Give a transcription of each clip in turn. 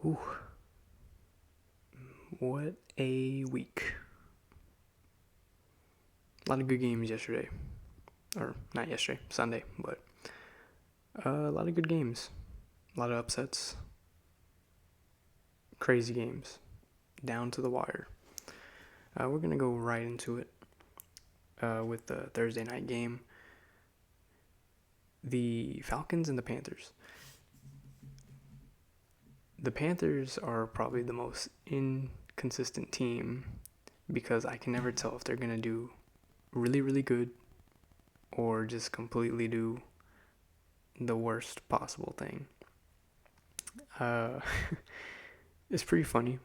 Ooh, what a week. A lot of good games yesterday. Or not yesterday, Sunday, but a lot of good games. A lot of upsets. Crazy games. Down to the wire. We're going to go right into it with the Thursday night game. The Falcons and the Panthers. The Panthers are probably the most inconsistent team because I can never tell if they're going to do really, really good or just completely do the worst possible thing. It's pretty funny.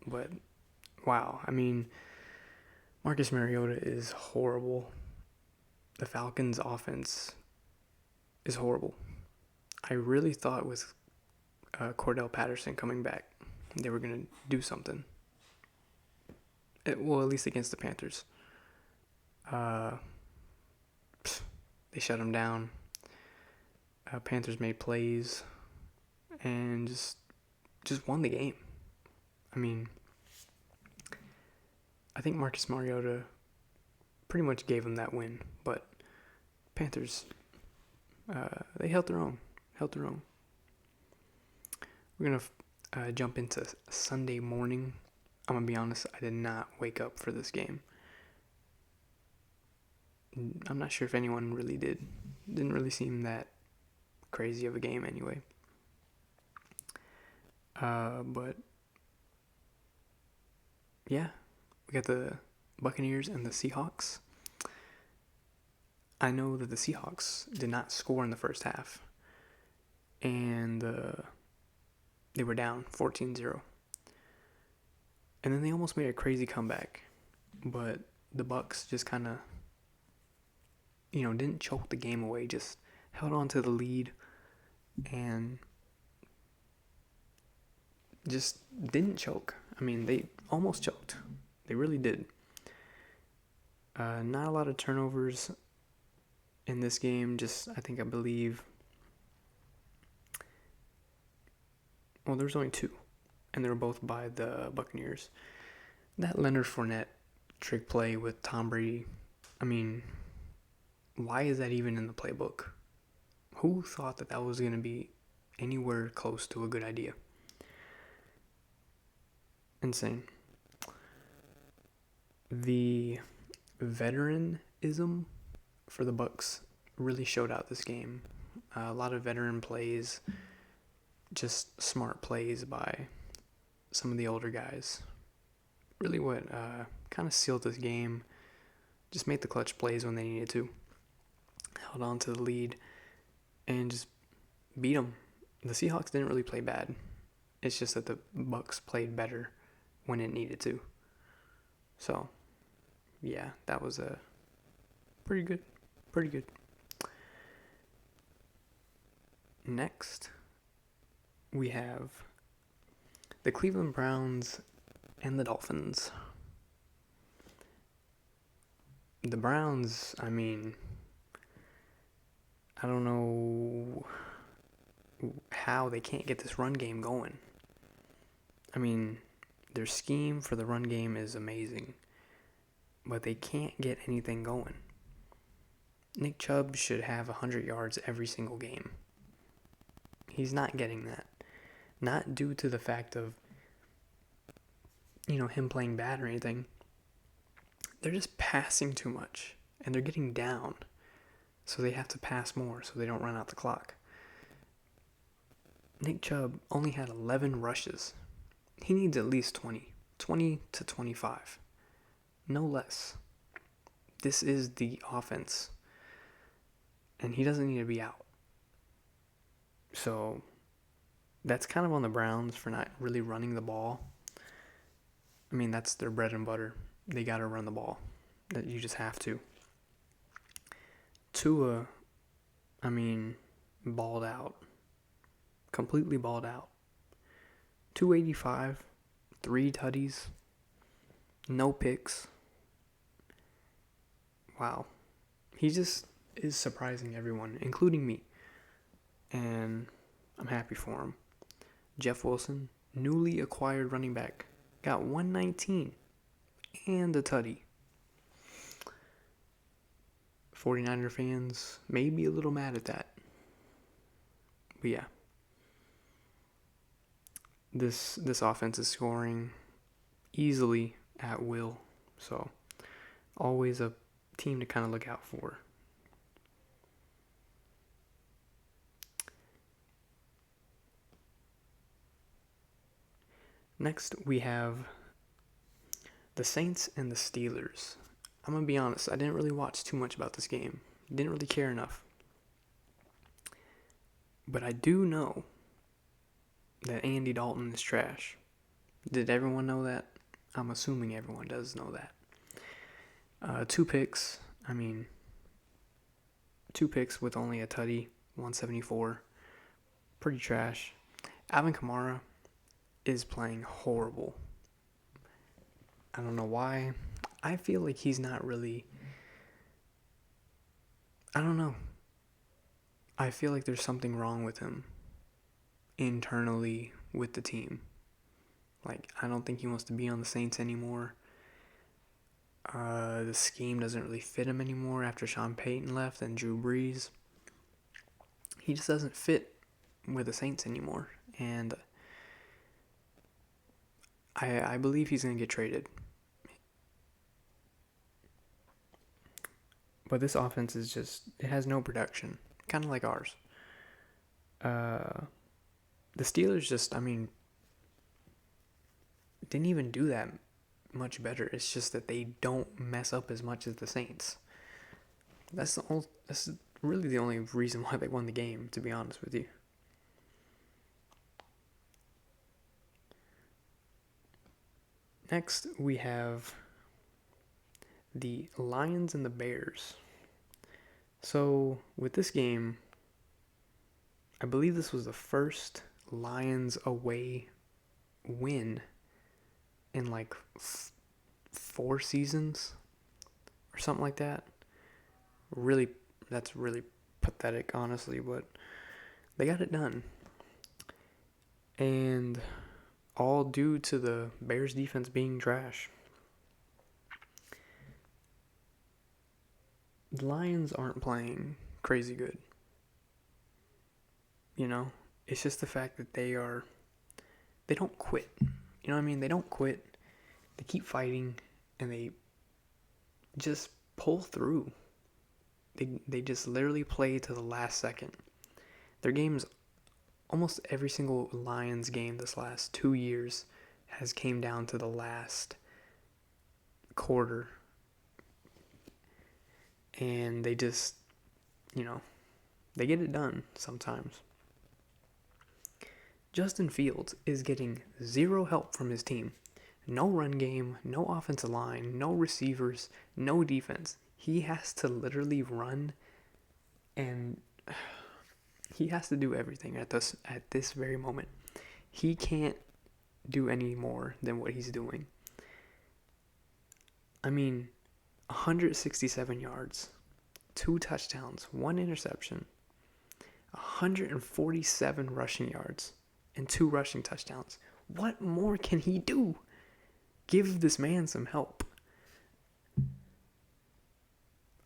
But, wow. I mean, Marcus Mariota is horrible. The Falcons' offense is horrible. I really thought with Cordell Patterson coming back, they were going to do something. At least against the Panthers. They shut him down. Panthers made plays and just won the game. I mean, I think Marcus Mariota pretty much gave him that win, but Panthers, they held their own. We're going to jump into Sunday morning. I'm going to be honest, I did not wake up for this game. I'm not sure if anyone really did. Didn't really seem that crazy of a game anyway. But yeah, we got the Buccaneers and the Seahawks. I know that the Seahawks did not score in the first half, and they were down 14-0. And then they almost made a crazy comeback, but the Bucs just kind of, didn't choke the game away, just held on to the lead and just didn't choke. I mean, they almost choked. They really did. Not a lot of turnovers in this game. I believe, there was only 2, and they were both by the Buccaneers. That Leonard Fournette trick play with Tom Brady, I mean, why is that even in the playbook? Who thought that was going to be anywhere close to a good idea? Insane. The veteranism for the Bucs really showed out this game. A lot of veteran plays, just smart plays by some of the older guys. Really what kind of sealed this game. Just made the clutch plays when they needed to. Held on to the lead and just beat them. The Seahawks didn't really play bad. It's just that the Bucs played better when it needed to. So, yeah, that was a pretty good. Next, we have the Cleveland Browns and the Dolphins. The Browns, I mean, I don't know how they can't get this run game going. I mean, their scheme for the run game is amazing, but they can't get anything going. Nick Chubb should have 100 yards every single game. He's not getting that. Not due to the fact of, him playing bad or anything. They're just passing too much, and they're getting down. So they have to pass more so they don't run out the clock. Nick Chubb only had 11 rushes. He needs at least 20 to 25. No less. This is the offense. And he doesn't need to be out. So that's kind of on the Browns for not really running the ball. I mean, that's their bread and butter. They got to run the ball. That you just have to. Tua, balled out. Completely balled out. 285, 3 tutties, no picks. Wow. He just is surprising everyone, including me. And I'm happy for him. Jeff Wilson, newly acquired running back, got 119 and a tutty. 49er fans may be a little mad at that. But yeah. This offense is scoring easily at will. So, always a team to kind of look out for. Next, we have the Saints and the Steelers. I'm going to be honest, I didn't really watch too much about this game. Didn't really care enough. But I do know that Andy Dalton is trash. Did everyone know that? I'm assuming everyone does know that. 2 picks. 2 picks with only a tutty, 174. Pretty trash. Alvin Kamara is playing horrible. I don't know why. I feel like he's not really... I don't know. I feel like there's something wrong with him internally with the team. Like, I don't think he wants to be on the Saints anymore. The scheme doesn't really fit him anymore after Sean Payton left and Drew Brees. He just doesn't fit with the Saints anymore. And I believe he's going to get traded. But this offense is just, it has no production. Kind of like ours. The Steelers just, didn't even do that much better. It's just that they don't mess up as much as the Saints. That's really the only reason why they won the game, to be honest with you. Next, we have the Lions and the Bears. So, with this game, I believe this was the first Lions away win in like 4 seasons or something like that. Really, that's really pathetic, honestly, but they got it done. And all due to the Bears defense being trash. The Lions aren't playing crazy good. You know, it's just the fact that they don't quit. You know what I mean? They don't quit. They keep fighting and they just pull through. They just literally play to the last second. Their games, almost every single Lions game this last 2 years has came down to the last quarter. And they just, they get it done sometimes. Justin Fields is getting zero help from his team. No run game, no offensive line, no receivers, no defense. He has to literally run, and he has to do everything at this very moment. He can't do any more than what he's doing. 167 yards, 2 touchdowns, 1 interception, 147 rushing yards, and 2 rushing touchdowns. What more can he do? Give this man some help.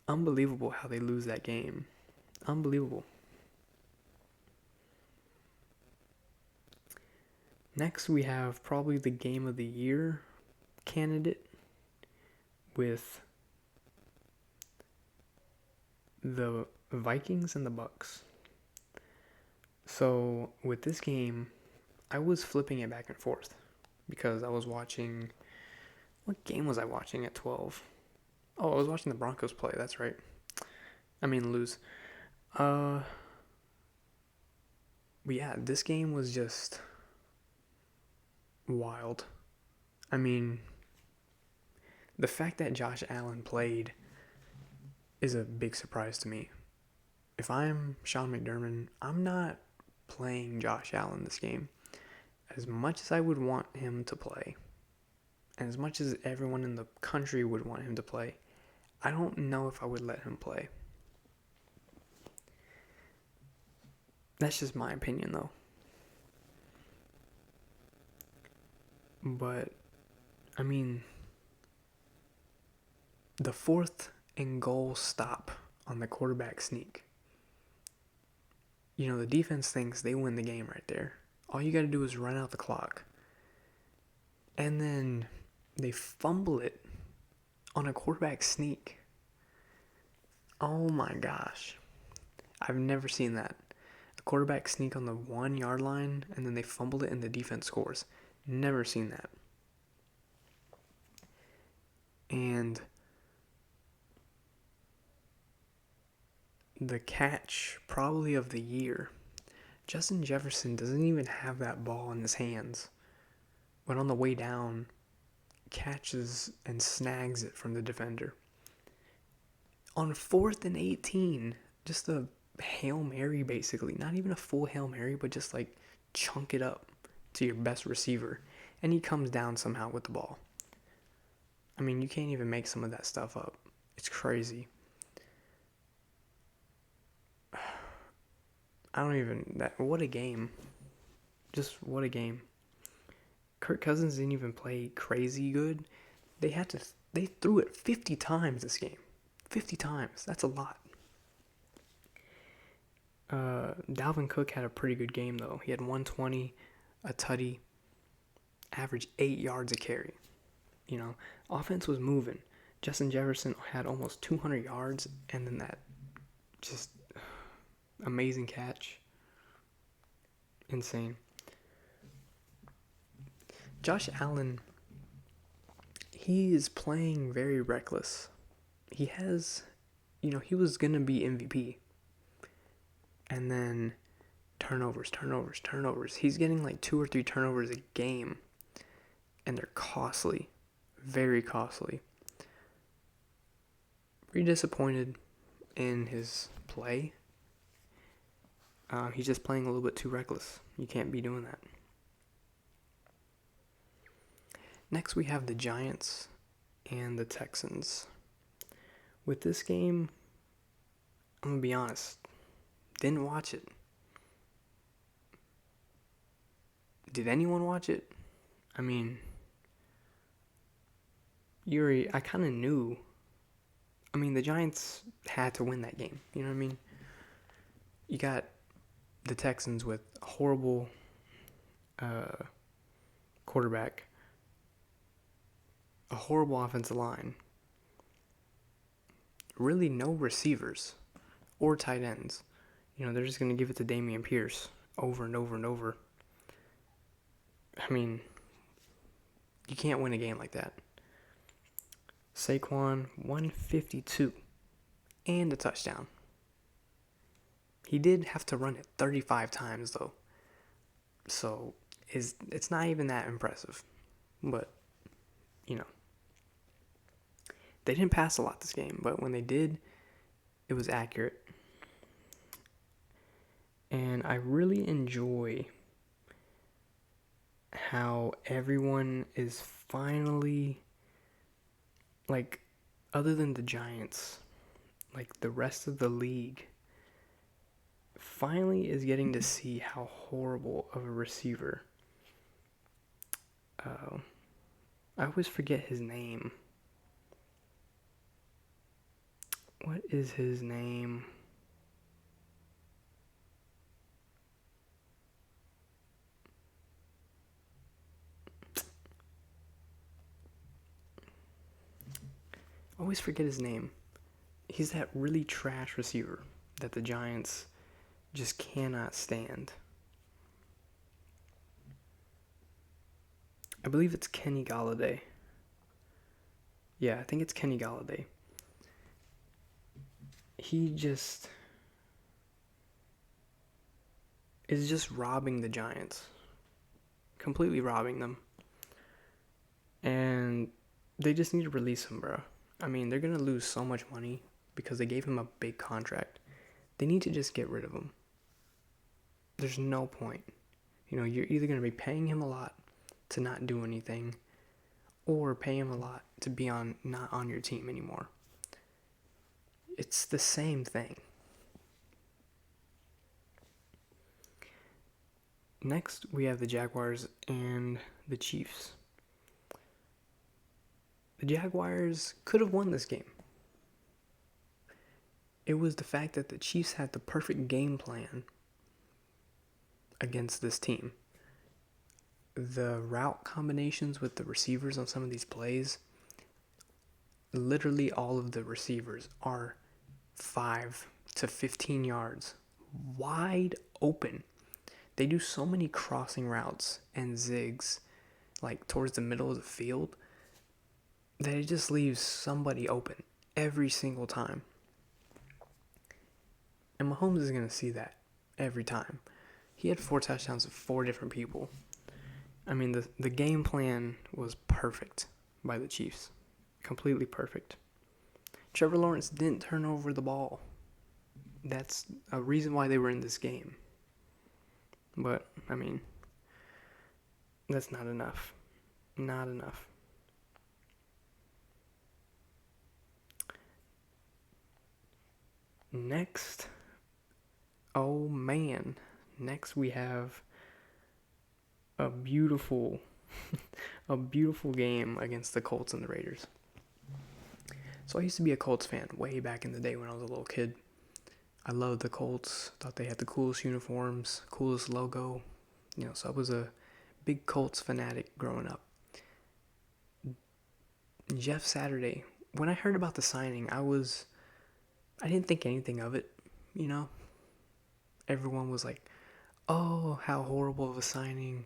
Unbelievable how they lose that game. Unbelievable. Next, we have probably the game of the year candidate with the Vikings and the Bucks. So, with this game, I was flipping it back and forth because I was watching... What game was I watching at 12? Oh, I was watching the Broncos play, that's right. Lose. But yeah, this game was just wild. The fact that Josh Allen played is a big surprise to me. If I'm Sean McDermott, I'm not playing Josh Allen this game. As much as I would want him to play, and as much as everyone in the country would want him to play, I don't know if I would let him play. That's just my opinion, though. But, I mean, the 4th and goal stop on the quarterback sneak. You know, the defense thinks they win the game right there. All you got to do is run out the clock. And then they fumble it on a quarterback sneak. Oh my gosh. I've never seen that. A quarterback sneak on the 1 yard line and then they fumbled it and the defense scores. Never seen that. And the catch probably of the year. Justin Jefferson doesn't even have that ball in his hands. But on the way down, catches and snags it from the defender. On 4th and 18, just a Hail Mary basically. Not even a full Hail Mary, but just like chunk it up to your best receiver. And he comes down somehow with the ball. I mean, you can't even make some of that stuff up. It's crazy. What a game. Just what a game. Kirk Cousins didn't even play crazy good. They threw it 50 times this game. 50 times. That's a lot. Dalvin Cook had a pretty good game though. He had 120, a tutty, averaged 8 yards a carry. You know, offense was moving. Justin Jefferson had almost 200 yards and then that just amazing catch. Insane. Josh Allen, he is playing very reckless. He was going to be MVP. And then turnovers. He's getting like 2 or 3 turnovers a game. And they're costly. Very costly. Pretty disappointed in his play. He's just playing a little bit too reckless. You can't be doing that. Next we have the Giants and the Texans. With this game, I'm going to be honest. Didn't watch it. Did anyone watch it? I mean, I kind of knew. I mean, the Giants had to win that game. You know what I mean? You got the Texans with a horrible quarterback, a horrible offensive line, really no receivers or tight ends. You know, they're just going to give it to Dameon Pierce over and over and over. I mean, you can't win a game like that. Saquon, 152 and a touchdown. He did have to run it 35 times, though. So, it's not even that impressive. But, you know. They didn't pass a lot this game, but when they did, it was accurate. And I really enjoy how everyone is finally, like, other than the Giants, like the rest of the league, finally is getting to see how horrible of a receiver. I always forget his name. What is his name? I always forget his name. He's that really trash receiver that the Giants just cannot stand. I believe it's Kenny Golladay. Yeah, I think it's Kenny Golladay. He just is just robbing the Giants. Completely robbing them. And they just need to release him, bro. I mean, they're going to lose so much money because they gave him a big contract. They need to just get rid of him. There's no point. You know, you're either going to be paying him a lot to not do anything or pay him a lot to be not on your team anymore. It's the same thing. Next, we have the Jaguars and the Chiefs. The Jaguars could have won this game. It was the fact that the Chiefs had the perfect game plan against this team. The route combinations with the receivers on some of these plays, literally all of the receivers are 5 to 15 yards wide open. They do so many crossing routes and zigs like towards the middle of the field that it just leaves somebody open every single time. And Mahomes is going to see that every time. He had 4 touchdowns to 4 different people. I mean, the game plan was perfect by the Chiefs. Completely perfect. Trevor Lawrence didn't turn over the ball. That's a reason why they were in this game. But, I mean, that's not enough. Not enough. Next, oh man, next we have a beautiful game against the Colts and the Raiders. So I used to be a Colts fan way back in the day when I was a little kid. I loved the Colts, thought they had the coolest uniforms, coolest logo, so I was a big Colts fanatic growing up. Jeff Saturday, when I heard about the signing, I didn't think anything of it, Everyone was like, oh, how horrible of a signing.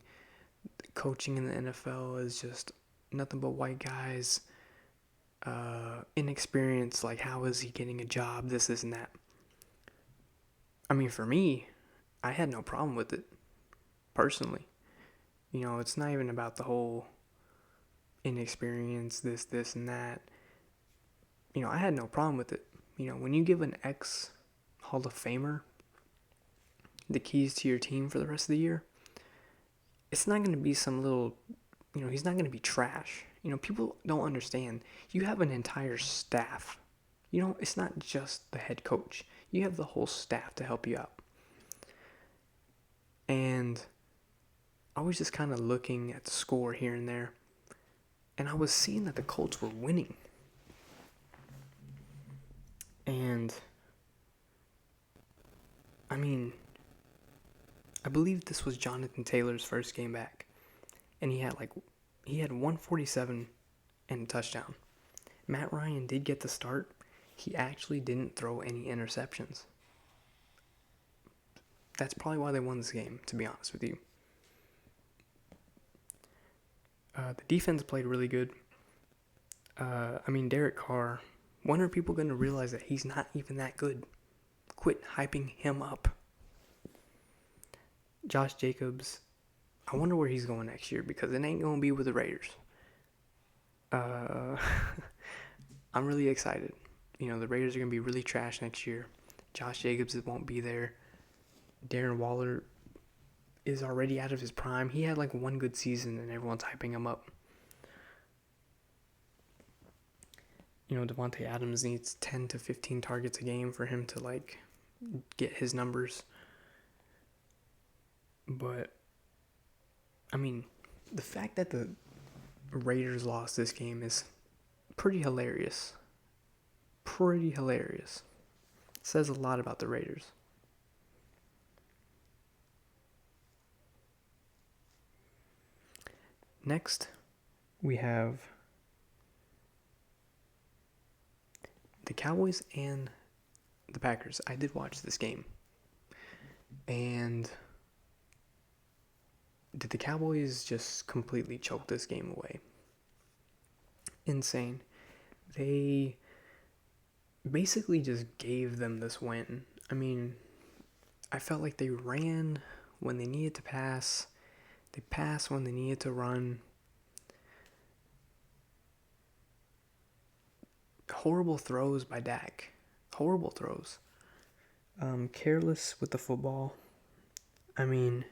Coaching in the NFL is just nothing but white guys, inexperienced, like how is he getting a job, this and that. I mean, for me, I had no problem with it, personally. It's not even about the whole inexperience, this and that. I had no problem with it. When you give an ex-Hall of Famer the keys to your team for the rest of the year, it's not going to be some little, he's not going to be trash. People don't understand. You have an entire staff. It's not just the head coach. You have the whole staff to help you out. And I was just kind of looking at the score here and there, and I was seeing that the Colts were winning. And, I mean, I believe this was Jonathan Taylor's first game back, and he had 147 and a touchdown. Matt Ryan did get the start. He actually didn't throw any interceptions. That's probably why they won this game, to be honest with you. The defense played really good. Derek Carr, when are people going to realize that he's not even that good? Quit hyping him up. Josh Jacobs, I wonder where he's going next year, because it ain't going to be with the Raiders. I'm really excited. The Raiders are going to be really trash next year. Josh Jacobs won't be there. Darren Waller is already out of his prime. He had one good season and everyone's hyping him up. Devontae Adams needs 10 to 15 targets a game for him to get his numbers. But, the fact that the Raiders lost this game is pretty hilarious. Pretty hilarious. It says a lot about the Raiders. Next, we have the Cowboys and the Packers. I did watch this game. And did the Cowboys just completely choke this game away? Insane. They basically just gave them this win. I felt like they ran when they needed to pass. They passed when they needed to run. Horrible throws by Dak. Horrible throws. Careless with the football. It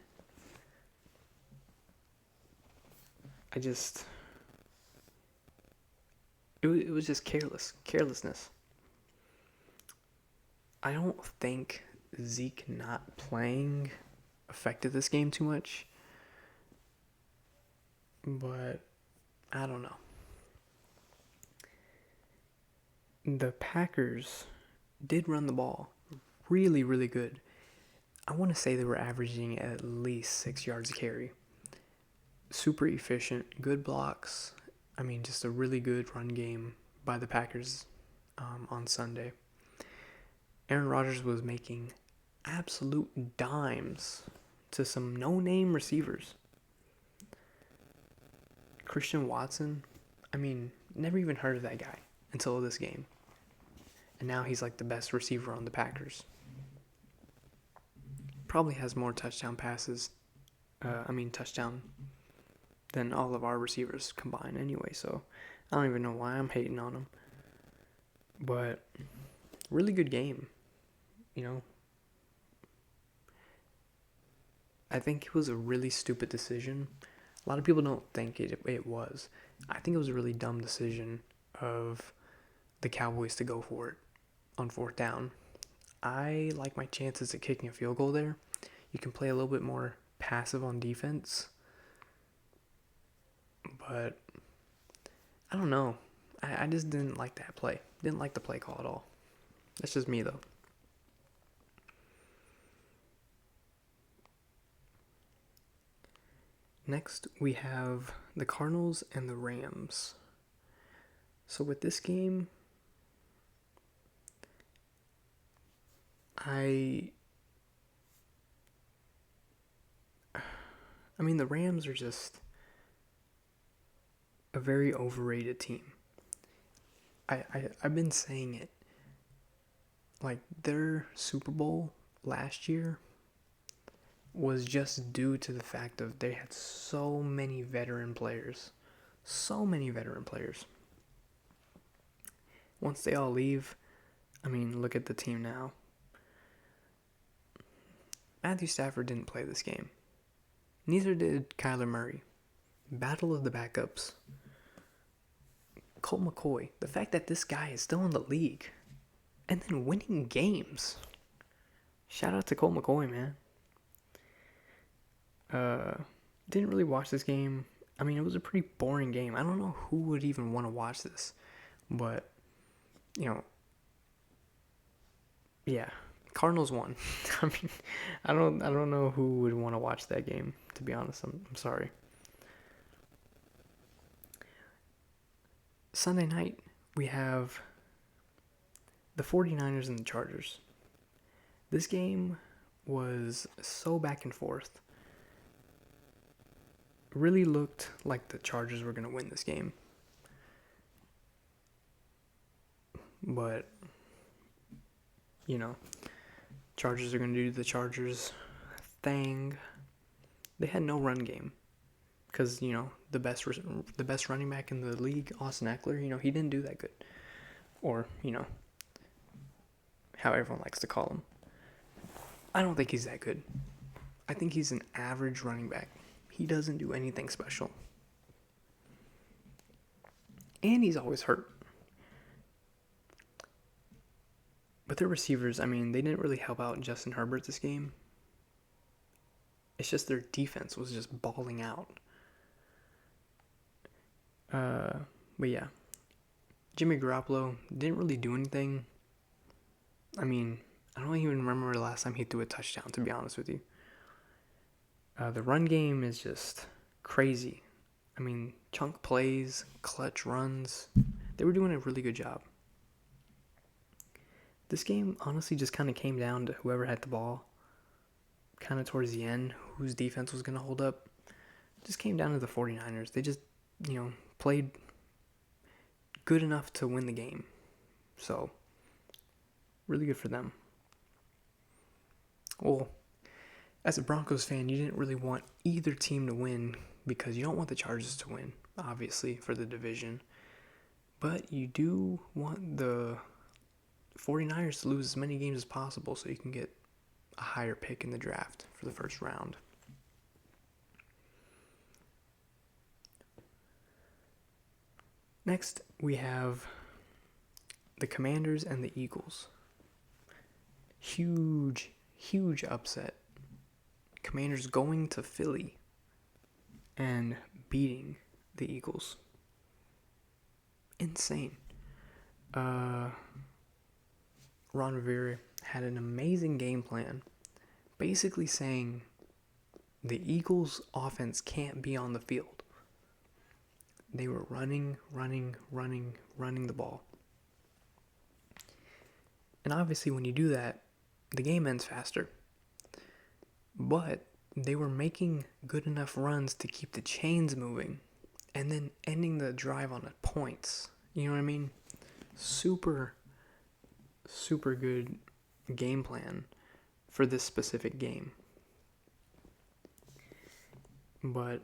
was just carelessness. I don't think Zeke not playing affected this game too much, but I don't know. the Packers did run the ball really, really good. I want to say they were averaging at least 6 yards a carry. Super efficient, good blocks. I mean, just a really good run game by the Packers on Sunday. Aaron Rodgers was making absolute dimes to some no-name receivers. Christian Watson, I mean, never even heard of that guy until this game. And now he's like the best receiver on the Packers. Probably has more touchdown than all of our receivers combined anyway, so I don't even know why I'm hating on him. But really good game, you know. I think it was a really stupid decision. A lot of people don't think it was. I think it was a really dumb decision of the Cowboys to go for it on 4th down. I like my chances at kicking a field goal there. You can play a little bit more passive on defense. But I don't know. I just didn't like that play. Didn't like the play call at all. That's just me, though. Next, we have the Cardinals and the Rams. So with this game, I mean, the Rams are just a very overrated team. I've been saying it. Like, their Super Bowl last year was just due to the fact of they had so many veteran players. So many veteran players. Once they all leave, I mean, look at the team now. Matthew Stafford didn't play this game. Neither did Kyler Murray. Battle of the backups. Colt McCoy. The fact that this guy is still in the league and then winning games. Shout out to Colt McCoy, man. Didn't really watch this game. I mean, it was a pretty boring game. I don't know who would even want to watch this. But, you know, yeah, Cardinals won. I mean, I don't know who would want to watch that game, to be honest. I'm sorry. Sunday night, we have the 49ers and the Chargers. This game was so back and forth. Really looked like the Chargers were going to win this game. But, you know, Chargers are going to do the Chargers thing. They had no run game. Because, you know, the best running back in the league, Austin Eckler, you know, he didn't do that good. Or, you know, how everyone likes to call him. I don't think he's that good. I think he's an average running back. He doesn't do anything special. And he's always hurt. But their receivers, I mean, they didn't really help out Justin Herbert this game. It's just their defense was just balling out. But yeah. Jimmy Garoppolo didn't really do anything. I mean, I don't even remember the last time he threw a touchdown, to be honest with you. The run game is just crazy. I mean, chunk plays, clutch runs. They were doing a really good job. This game honestly just kind of came down to whoever had the ball. Kind of towards the end, whose defense was going to hold up. Just came down to the 49ers. They just, you know, played good enough to win the game. So, really good for them. Well, as a Broncos fan, you didn't really want either team to win because you don't want the Chargers to win, obviously, for the division. But you do want the 49ers to lose as many games as possible so you can get a higher pick in the draft for the first round. Next, we have the Commanders and the Eagles. Huge upset. Commanders going to Philly and beating the Eagles. Insane. Ron Rivera had an amazing game plan, basically saying the Eagles' offense can't be on the field. They were running the ball. And obviously when you do that, the game ends faster. But they were making good enough runs to keep the chains moving and then ending the drive on points. You know what I mean? Super good game plan for this specific game. But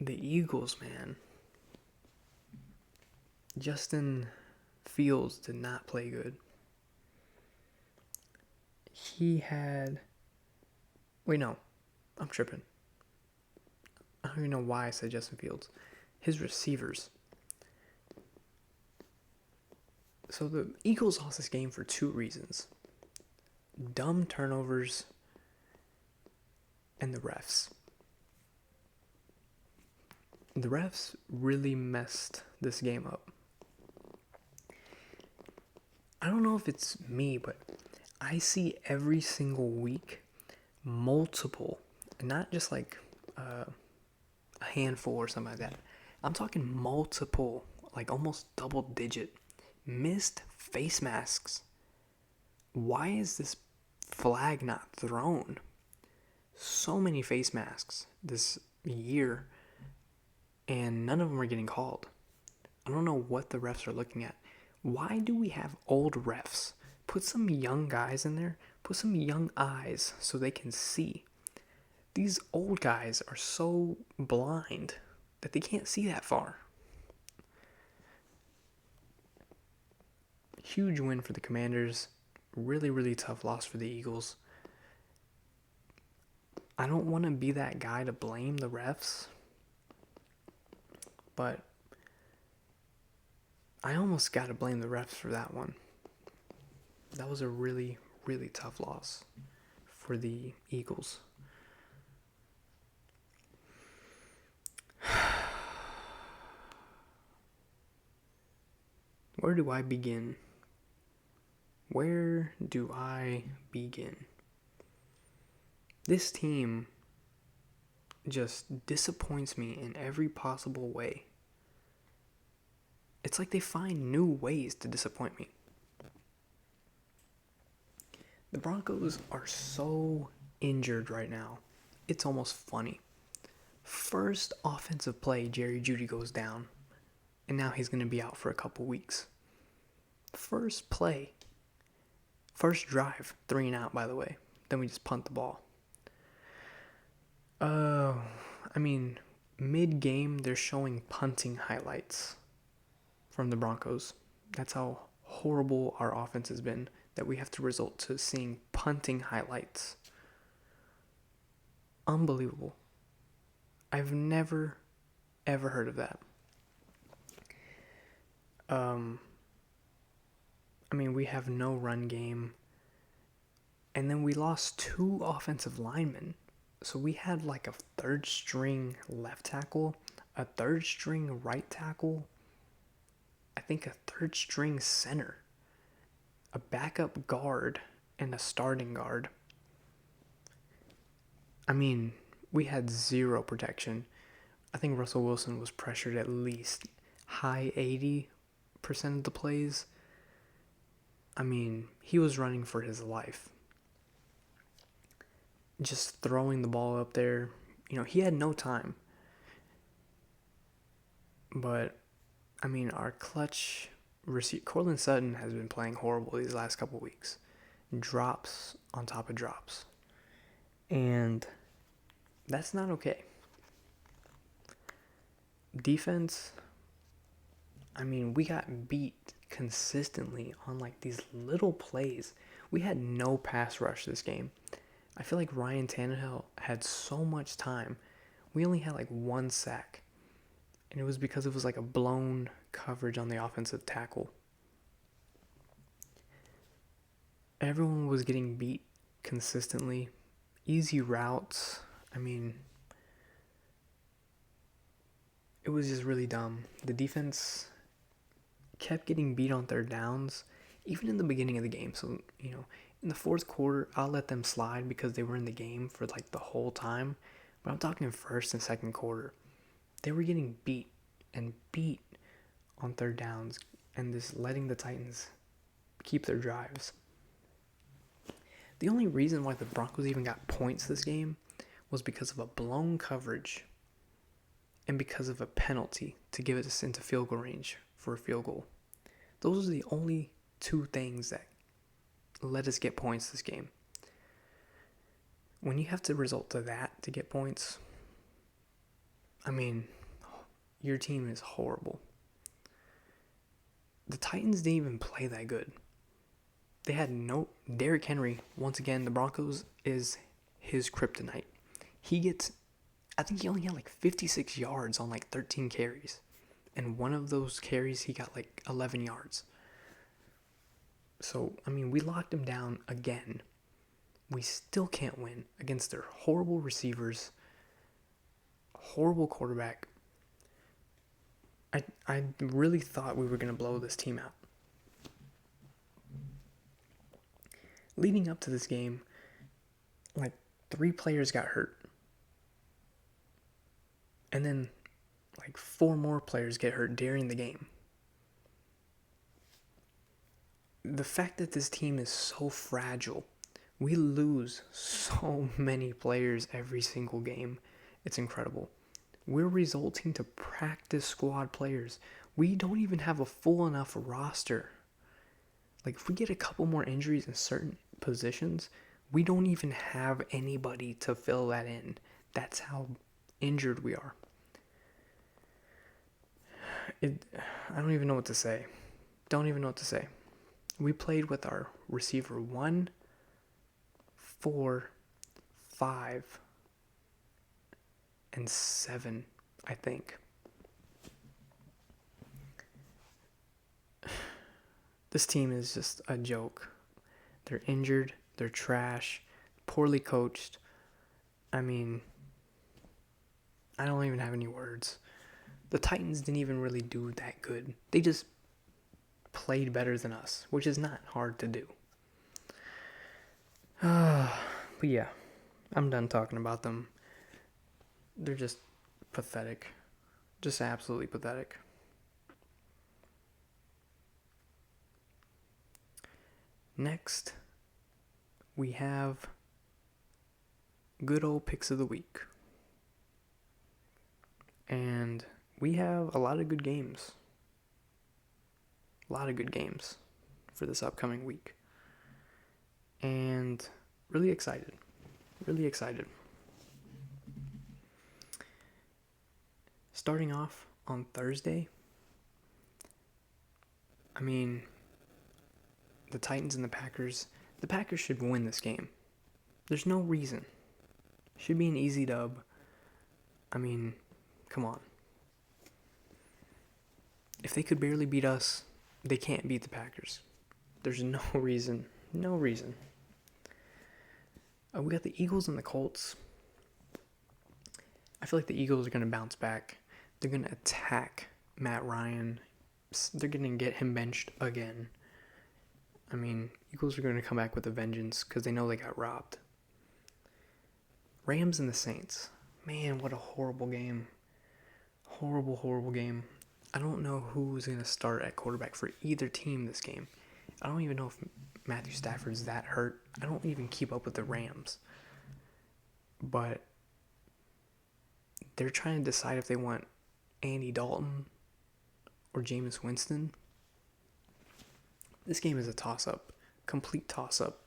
the Eagles, man, Justin Fields did not play good. I'm tripping. I don't even know why I said Justin Fields. His receivers. So the Eagles lost this game for 2 reasons. Dumb turnovers and the refs. The refs really messed this game up. I don't know if it's me, but I see every single week multiple, not just like a handful or something like that. I'm talking multiple, like almost double digit missed face masks. Why is this flag not thrown? So many face masks this year, and none of them are getting called. I don't know what the refs are looking at. Why do we have old refs? Put some young guys in there. Put some young eyes so they can see. These old guys are so blind that they can't see that far. Huge win for the Commanders. Really tough loss for the Eagles. I don't want to be that guy to blame the refs, but I almost got to blame the refs for that one. That was a really tough loss for the Eagles. Where do I begin? Where do I begin? This team just disappoints me in every possible way. It's like they find new ways to disappoint me. The Broncos are so injured right now. It's almost funny. First offensive play, Jerry Jeudy goes down, and now he's going to be out for a couple weeks. First play. First drive, 3 and out, by the way. Then we just punt the ball. Mid-game, they're showing punting highlights from the Broncos. That's how horrible our offense has been, that we have to resort to seeing punting highlights. Unbelievable. I've never, ever heard of that. We have no run game. And then we lost 2 offensive linemen. So we had like a 3rd string left tackle, a 3rd string right tackle, I think a 3rd string center, a backup guard, and a starting guard. We had 0 protection. I think Russell Wilson was pressured at least high 80% of the plays. He was running for his life. Just throwing the ball up there. He had no time. But, our clutch receiver, Courtland Sutton, has been playing horrible these last couple weeks. Drops on top of drops. And that's not okay. Defense, we got beat consistently on like these little plays. We had no pass rush this game. I feel like Ryan Tannehill had so much time. We only had like 1 sack. And it was because it was like a blown coverage on the offensive tackle. Everyone was getting beat consistently. Easy routes. It was just really dumb. The defense kept getting beat on third downs, even in the beginning of the game. So, in the fourth quarter, I'll let them slide because they were in the game for like the whole time. But I'm talking first and second quarter. They were getting beat and beat on third downs and just letting the Titans keep their drives. The only reason why the Broncos even got points this game was because of a blown coverage and because of a penalty to give us into field goal range for a field goal. Those are the only two things that let us get points this game. When you have to resort to that to get points, your team is horrible. The Titans didn't even play that good. They had no Derrick Henry. Once again, the Broncos is his kryptonite. I think he only had like 56 yards on like 13 carries. And one of those carries, he got like 11 yards. So, we locked him down again. We still can't win against their horrible receivers, horrible quarterback. I really thought we were going to blow this team out. Leading up to this game, like 3 players got hurt. And then like 4 more players get hurt during the game. The fact that this team is so fragile, we lose so many players every single game. It's incredible. We're resulting to practice squad players. We don't even have a full enough roster. Like, if we get a couple more injuries in certain positions, we don't even have anybody to fill that in. That's how injured we are. I don't even know what to say. We played with our receiver 1, 4, 5, and 7, I think. This team is just a joke. They're injured. They're trash. Poorly coached. I don't even have any words. The Titans didn't even really do that good. They just played better than us, which is not hard to do. But yeah, I'm done talking about them. They're just pathetic. Just absolutely pathetic. Next, we have good old picks of the week. And we have a lot of good games. For this upcoming week. And really excited. Starting off on Thursday, the Titans and the Packers should win this game. There's no reason. Should be an easy dub. Come on. If they could barely beat us, they can't beat the Packers. There's no reason. We got the Eagles and the Colts. I feel like the Eagles are going to bounce back. They're going to attack Matt Ryan. They're going to get him benched again. Eagles are going to come back with a vengeance because they know they got robbed. Rams and the Saints. Man, what a horrible game. Horrible game. I don't know who's going to start at quarterback for either team this game. I don't even know if Matthew Stafford's that hurt. I don't even keep up with the Rams. But they're trying to decide if they want Andy Dalton or Jameis Winston. This game is a toss-up. Complete toss-up.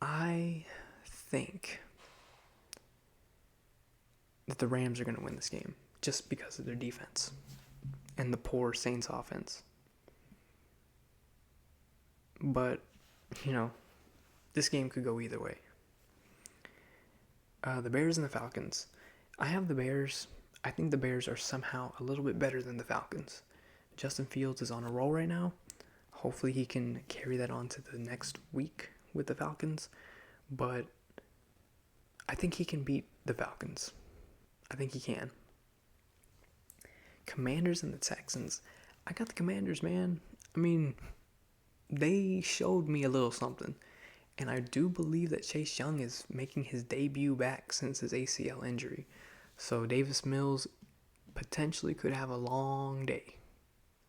I think that the Rams are going to win this game just because of their defense and the poor Saints offense. But, this game could go either way. The Bears and the Falcons. I have the Bears. I think the Bears are somehow a little bit better than the Falcons. Justin Fields is on a roll right now. Hopefully he can carry that on to the next week with the Falcons. But I think he can beat the Falcons. I think he can. Commanders and the Texans. I got the Commanders, man. I mean, they showed me a little something. And I do believe that Chase Young is making his debut back since his ACL injury. So Davis Mills potentially could have a long day,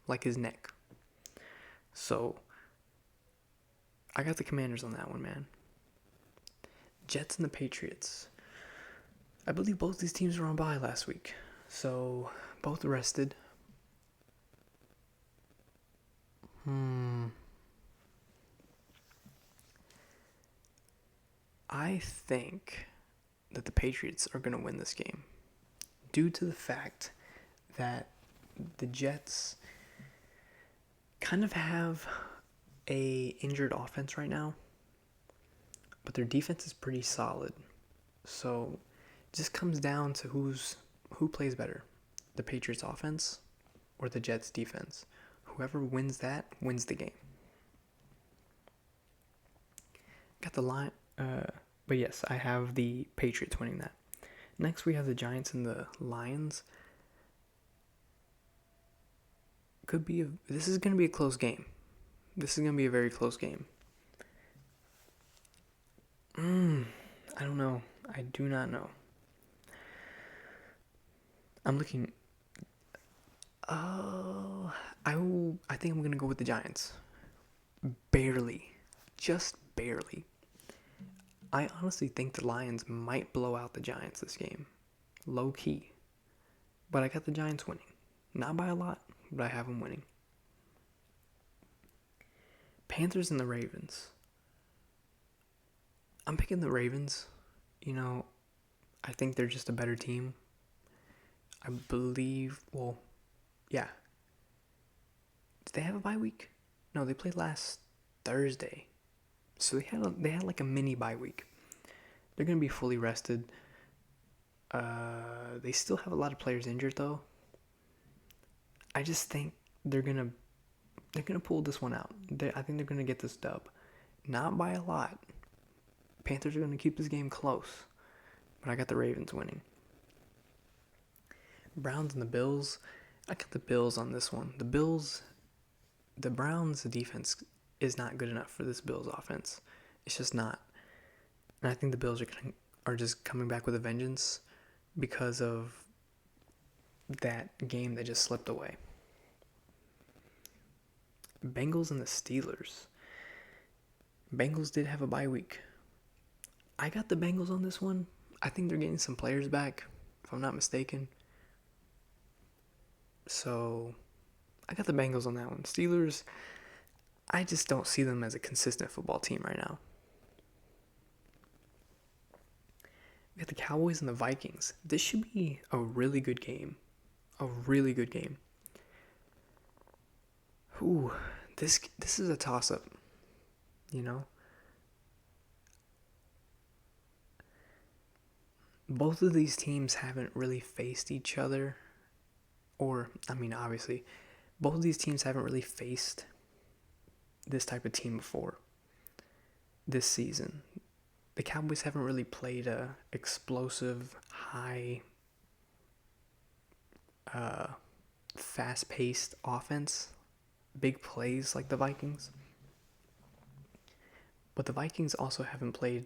like his neck. So I got the Commanders on that one, man. Jets and the Patriots. I believe both these teams were on bye last week. So both rested. I think that the Patriots are going to win this game due to the fact that the Jets kind of have a injured offense right now, but their defense is pretty solid. So it just comes down to who plays better, the Patriots offense or the Jets defense. Whoever wins that wins the game. Got the line, but yes, I have the Patriots winning that. Next, we have the Giants and the Lions. This is going to be a close game. This is going to be a very close game. I don't know. I do not know. I'm looking. I think I'm going to go with the Giants. Barely. Just barely. I honestly think the Lions might blow out the Giants this game. Low key. But I got the Giants winning. Not by a lot, but I have them winning. Panthers and the Ravens. I'm picking the Ravens. You know, I think they're just a better team. I believe, yeah. Did they have a bye week? No, they played last Thursday. So they had like a mini bye week. They're going to be fully rested. They still have a lot of players injured though. I just think they're going to pull this one out. I think they're going to get this dub. Not by a lot. Panthers are going to keep this game close. But I got the Ravens winning. Browns and the Bills. I got the Bills on this one. The Browns' defense is not good enough for this Bills offense. It's just not. And I think the Bills are just coming back with a vengeance because of that game that just slipped away. Bengals and the Steelers. Bengals did have a bye week. I got the Bengals on this one. I think they're getting some players back, if I'm not mistaken. So, I got the Bengals on that one. Steelers, I just don't see them as a consistent football team right now. We got the Cowboys and the Vikings. This should be a really good game. A really good game. Ooh, this is a toss-up, you know? Both of these teams haven't really faced each other. Obviously, both of these teams haven't really faced this type of team before this season. The Cowboys haven't really played a explosive, high, fast-paced offense, big plays like the Vikings. But the Vikings also haven't played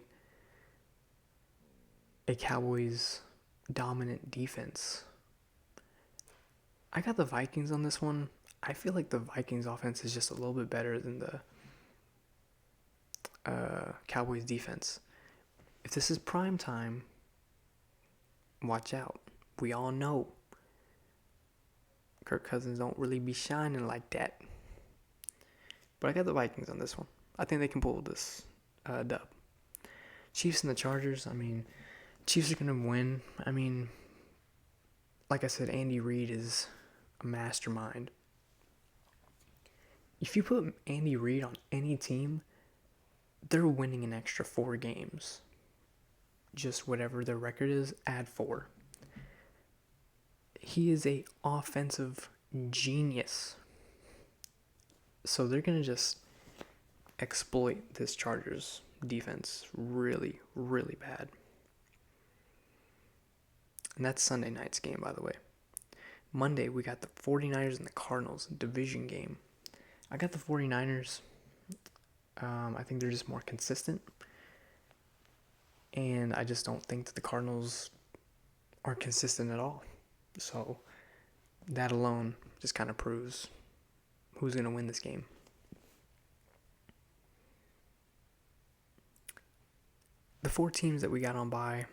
a Cowboys dominant defense. I got the Vikings on this one. I feel like the Vikings offense is just a little bit better than the Cowboys defense. If this is prime time, watch out. We all know Kirk Cousins don't really be shining like that. But I got the Vikings on this one. I think they can pull this dub. Chiefs and the Chargers. Chiefs are going to win. Like I said, Andy Reid is a mastermind. If you put Andy Reid on any team, they're winning an extra 4 games. Just whatever their record is, add 4. He is a offensive genius. So they're going to just exploit this Chargers defense really, really bad. And that's Sunday night's game, by the way. Monday, we got the 49ers and the Cardinals, division game. I got the 49ers. I think they're just more consistent. And I just don't think that the Cardinals are consistent at all. So that alone just kind of proves who's going to win this game. The 4 teams that we got on bye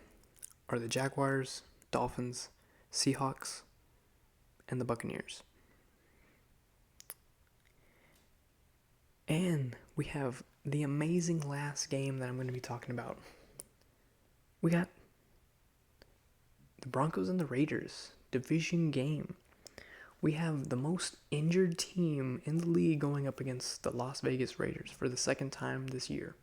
are the Jaguars, Dolphins, Seahawks, and the Buccaneers. And we have the amazing last game that I'm going to be talking about. We got the Broncos and the Raiders, division game. We have the most injured team in the league going up against the Las Vegas Raiders for the second time this year.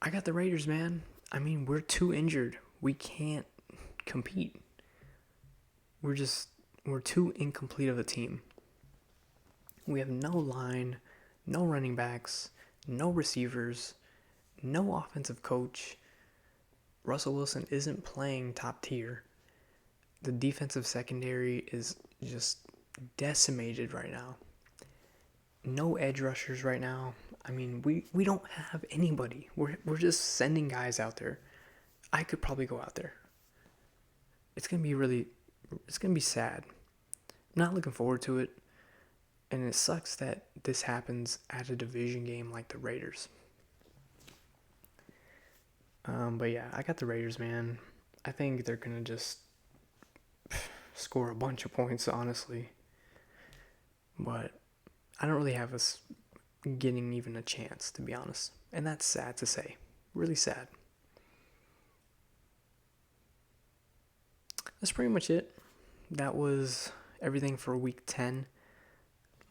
I got the Raiders, man. I mean, we're too injured. We can't compete. We're too incomplete of a team. We have no line, no running backs, no receivers, no offensive coach. Russell Wilson isn't playing top tier. The defensive secondary is just decimated right now. No edge rushers right now. I mean, we don't have anybody. We're just sending guys out there. I could probably go out there. It's going to be sad. I'm not looking forward to it. And it sucks that this happens at a division game like the Raiders. But yeah, I got the Raiders, man. I think they're going to just score a bunch of points, honestly. But I don't really have us getting even a chance, to be honest. And that's sad to say. Really sad. That's pretty much it. That was everything for week 10.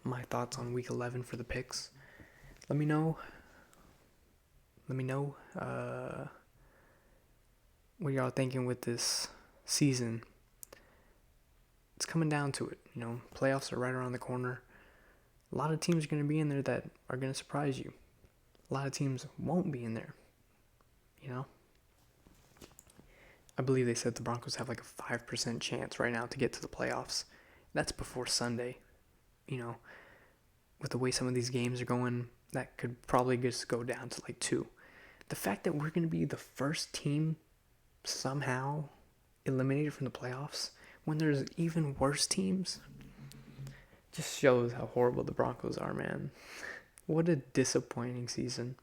My thoughts on week 11 for the picks. Let me know what y'all thinking with this season. It's coming down to it. Playoffs are right around the corner. A lot of teams are going to be in there that are going to surprise you. A lot of teams won't be in there. I believe they said the Broncos have like a 5% chance right now to get to the playoffs. That's before Sunday. With the way some of these games are going, that could probably just go down to like 2. The fact that we're going to be the first team somehow eliminated from the playoffs when there's even worse teams just shows how horrible the Broncos are, man. What a disappointing season.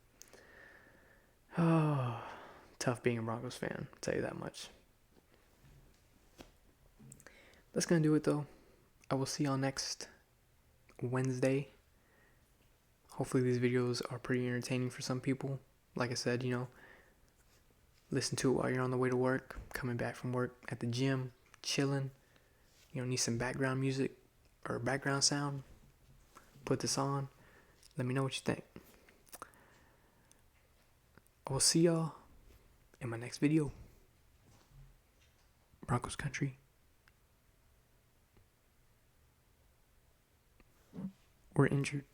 Oh, tough being a Broncos fan, I'll tell you that much. That's going to do it, though. I will see y'all next Wednesday. Hopefully these videos are pretty entertaining for some people. Like I said, listen to it while you're on the way to work, coming back from work, at the gym, chilling. Need some background music or background sound. Put this on. Let me know what you think. I will see y'all in my next video. Broncos country. We're injured.